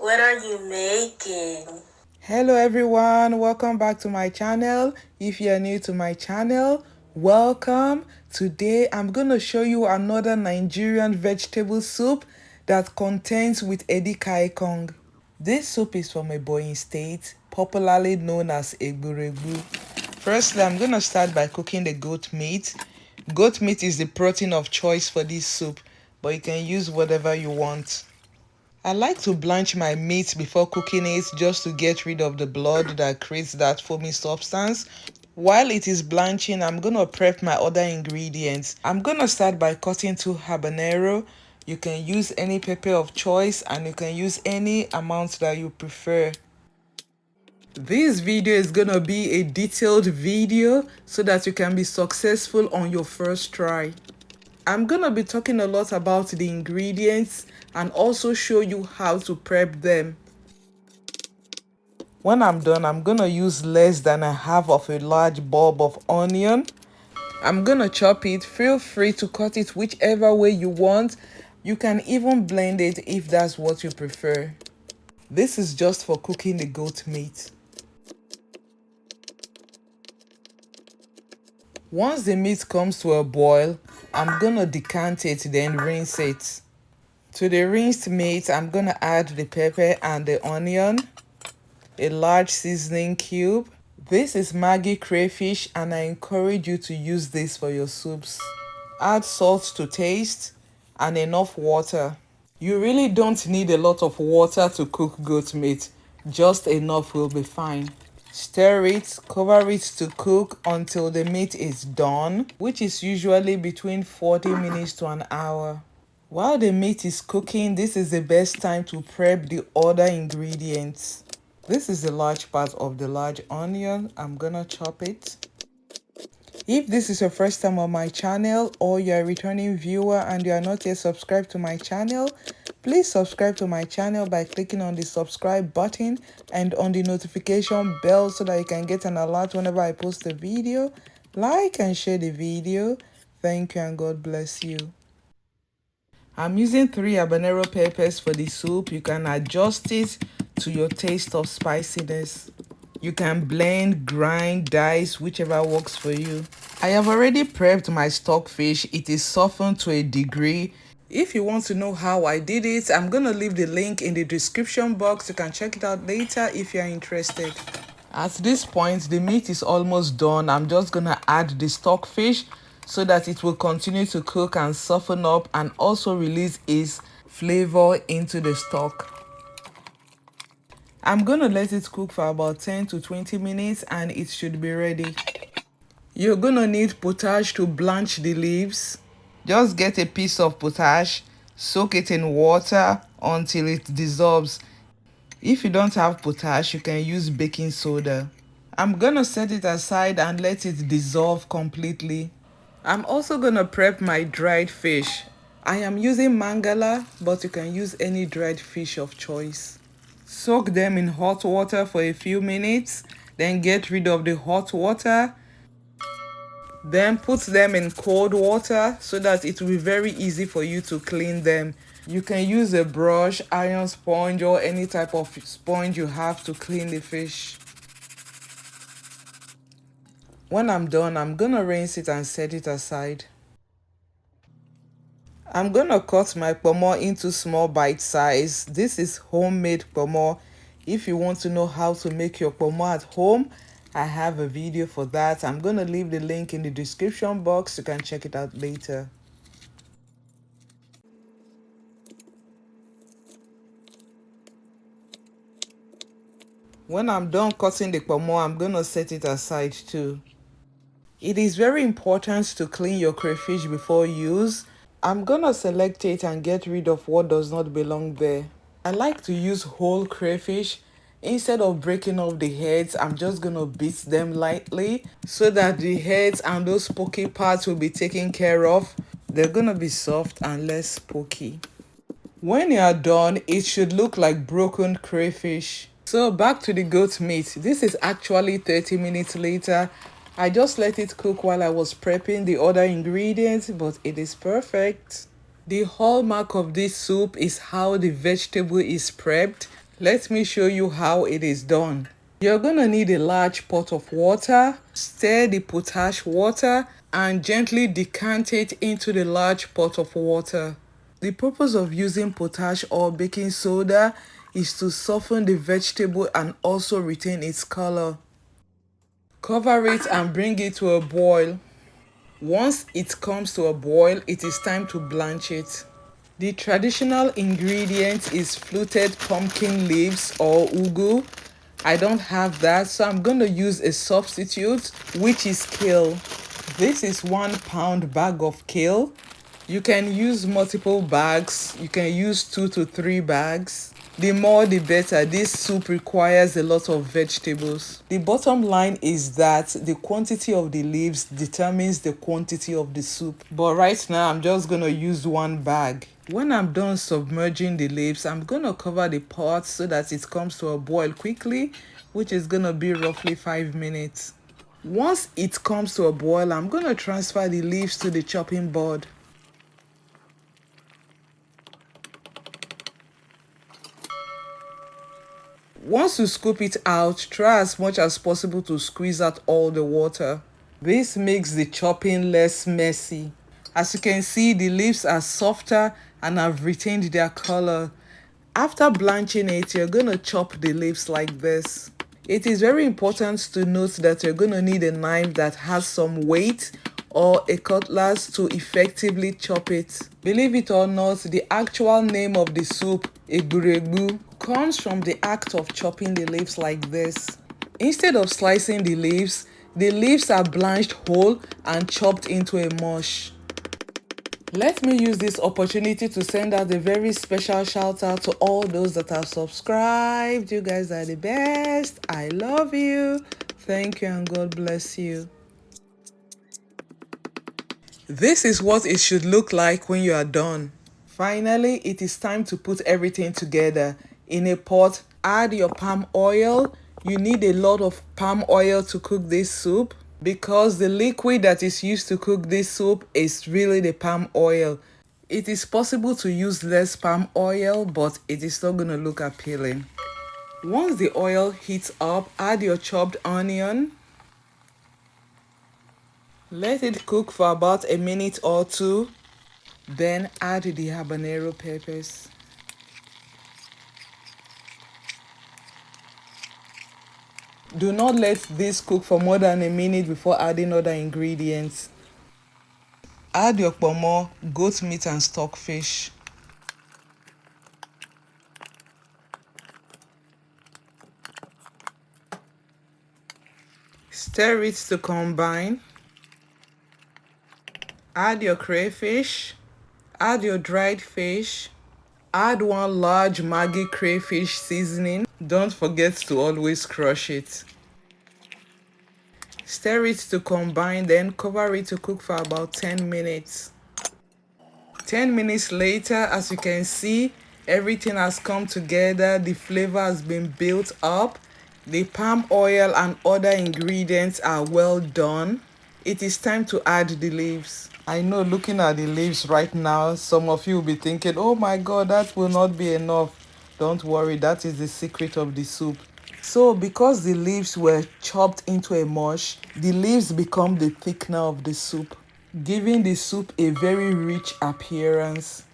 What are you making? Hello everyone, welcome back to my channel. If you are new to my channel, welcome. Today I'm going to show you another Nigerian vegetable soup that contains with Edikang. This soup is from Ebonyi state, popularly known as Egburegbu. Firstly, I'm going to start by cooking the goat meat. Goat meat is the protein of choice for this soup, but you can use whatever you want. I like to blanch my meat before cooking it just to get rid of the blood that creates that foamy substance. While it is blanching, I'm gonna prep my other ingredients. I'm gonna start by cutting two habanero. You can use any pepper of choice and you can use any amount that you prefer. This video is gonna be a detailed video so that you can be successful on your first try. I'm gonna be talking a lot about the ingredients and also show you how to prep them. When I'm done, I'm gonna use less than a half of a large bulb of onion. I'm gonna chop it. Feel free to cut it whichever way you want. You can even blend it if that's what you prefer. This is just for cooking the goat meat. Once the meat comes to a boil, I'm gonna decant it, then rinse it. To the rinsed meat, I'm gonna add the pepper and the onion, a large seasoning cube. This is maggi crayfish and I encourage you to use this for your soups. Add salt to taste and enough water. You really don't need a lot of water to cook goat meat, just enough will be fine. Stir it, cover it to cook until the meat is done, which is usually between 40 minutes to an hour. While the meat is cooking, this is the best time to prep the other ingredients. This is a large part of the large onion. I'm gonna chop it. If this is your first time on my channel or you're a returning viewer and you are not yet subscribed to my channel, please subscribe to my channel by clicking on the subscribe button and on the notification bell so that you can get an alert whenever I post a video. Like and share the video. Thank you and God bless you. I'm using 3 habanero peppers for the soup. You can adjust it to your taste of spiciness. You can blend, grind, dice, whichever works for you. I have already prepped my stockfish. It is softened to a degree. If you want to know how I did it, I'm going to leave the link in the description box. You can check it out later if you're interested. At this point, the meat is almost done. I'm just going to add the stockfish so that it will continue to cook and soften up and also release its flavor into the stock. I'm gonna let it cook for about 10 to 20 minutes and it should be ready. You're gonna need potash to blanch the leaves. Just get a piece of potash, soak it in water until it dissolves. If you don't have potash, you can use baking soda. I'm gonna set it aside and let it dissolve completely. I'm also gonna prep my dried fish. I am using mangala, but you can use any dried fish of choice. Soak them in hot water for a few minutes, then get rid of the hot water. Then put them in cold water so that it will be very easy for you to clean them. You can use a brush, iron sponge, or any type of sponge you have to clean the fish. When I'm done, I'm gonna rinse it and set it aside. I'm gonna cut my kpomo into small bite size. This is homemade kpomo. If you want to know how to make your kpomo at home, I have a video for that. I'm gonna leave the link in the description box. You can check it out later. When I'm done cutting the kpomo, I'm gonna set it aside too. It is very important to clean your crayfish before use. I'm gonna select it and get rid of what does not belong there. I like to use whole crayfish. Instead of breaking off the heads, I'm just gonna beat them lightly so that the heads and those pokey parts will be taken care of. They're gonna be soft and less pokey. When you are done, it should look like broken crayfish. So back to the goat meat. This is actually 30 minutes later. I just let it cook while I was prepping the other ingredients, but it is perfect. The hallmark of this soup is how the vegetable is prepped. Let me show you how it is done. You're gonna need a large pot of water. Stir the potash water and gently decant it into the large pot of water. The purpose of using potash or baking soda is to soften the vegetable and also retain its color. Cover it and bring it to a boil. Once it comes to a boil, it is time to blanch it. The traditional ingredient is fluted pumpkin leaves or ugu. I don't have that, so I'm going to use a substitute, which is kale. This is 1 pound bag of kale. You can use multiple bags. You can use 2 to 3 bags. The more the better. This soup requires a lot of vegetables. The bottom line is that the quantity of the leaves determines the quantity of the soup. But right now I'm just gonna use 1 bag. When I'm done submerging the leaves, I'm gonna cover the pot so that it comes to a boil quickly, which is gonna be roughly 5 minutes. Once it comes to a boil, I'm gonna transfer the leaves to the chopping board. Once you scoop it out, try as much as possible to squeeze out all the water. This makes the chopping less messy. As you can see, the leaves are softer and have retained their color. After blanching it, you're going to chop the leaves like this. It is very important to note that you're going to need a knife that has some weight or a cutlass to effectively chop it. Believe it or not, the actual name of the soup, Egburegbu, comes from the act of chopping the leaves like this. Instead of slicing the leaves are blanched whole and chopped into a mush. Let me use this opportunity to send out a very special shout out to all those that have subscribed. You guys are the best. I love you. Thank you and God bless you. This is what it should look like when you are done. Finally, it is time to put everything together. In a pot, add your palm oil. You need a lot of palm oil to cook this soup because the liquid that is used to cook this soup is really the palm oil. It is possible to use less palm oil, but it is still going to look appealing. Once the oil heats up, add your chopped onion. Let it cook for about a minute or two. Then add the habanero peppers. Do not let this cook for more than a minute before adding other ingredients. Add your kpomo, goat meat and stockfish. Stir it to combine. Add your crayfish. Add your dried fish. Add 1 large maggi crayfish seasoning. Don't forget to always crush it. Stir it to combine, then cover it to cook for about 10 minutes. 10 minutes later, as you can see, everything has come together. The flavor has been built up. The palm oil and other ingredients are well done. It is time to add the leaves. I know looking at the leaves right now, some of you will be thinking, oh my God, that will not be enough. Don't worry, that is the secret of the soup. So because the leaves were chopped into a mush, the leaves become the thickener of the soup, giving the soup a very rich appearance.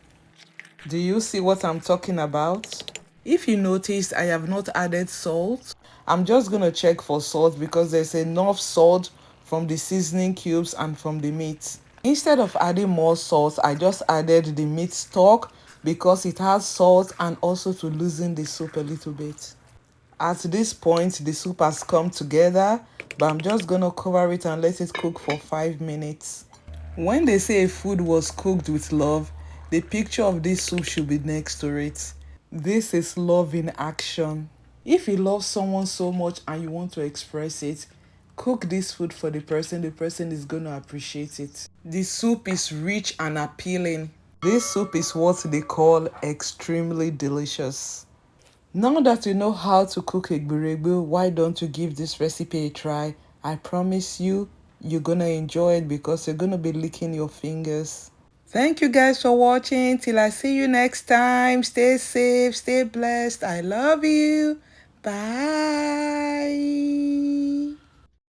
Do you see what I'm talking about? If you noticed, I have not added salt. I'm just going to check for salt because there's enough salt from the seasoning cubes and from the meat. Instead of adding more salt, I just added the meat stock because it has salt and also to loosen the soup a little bit. At this point, the soup has come together, but I'm just going to cover it and let it cook for 5 minutes. When they say food was cooked with love, the picture of this soup should be next to it. This is love in action. If you love someone so much and you want to express it, cook this food for the person is going to appreciate it. The soup is rich and appealing. This soup is what they call extremely delicious. Now that you know how to cook Egburegbu, why don't you give this recipe a try? I promise you, you're gonna enjoy it because you're gonna be licking your fingers. Thank you guys for watching. Till I see you next time. Stay safe, stay blessed. I love you. Bye.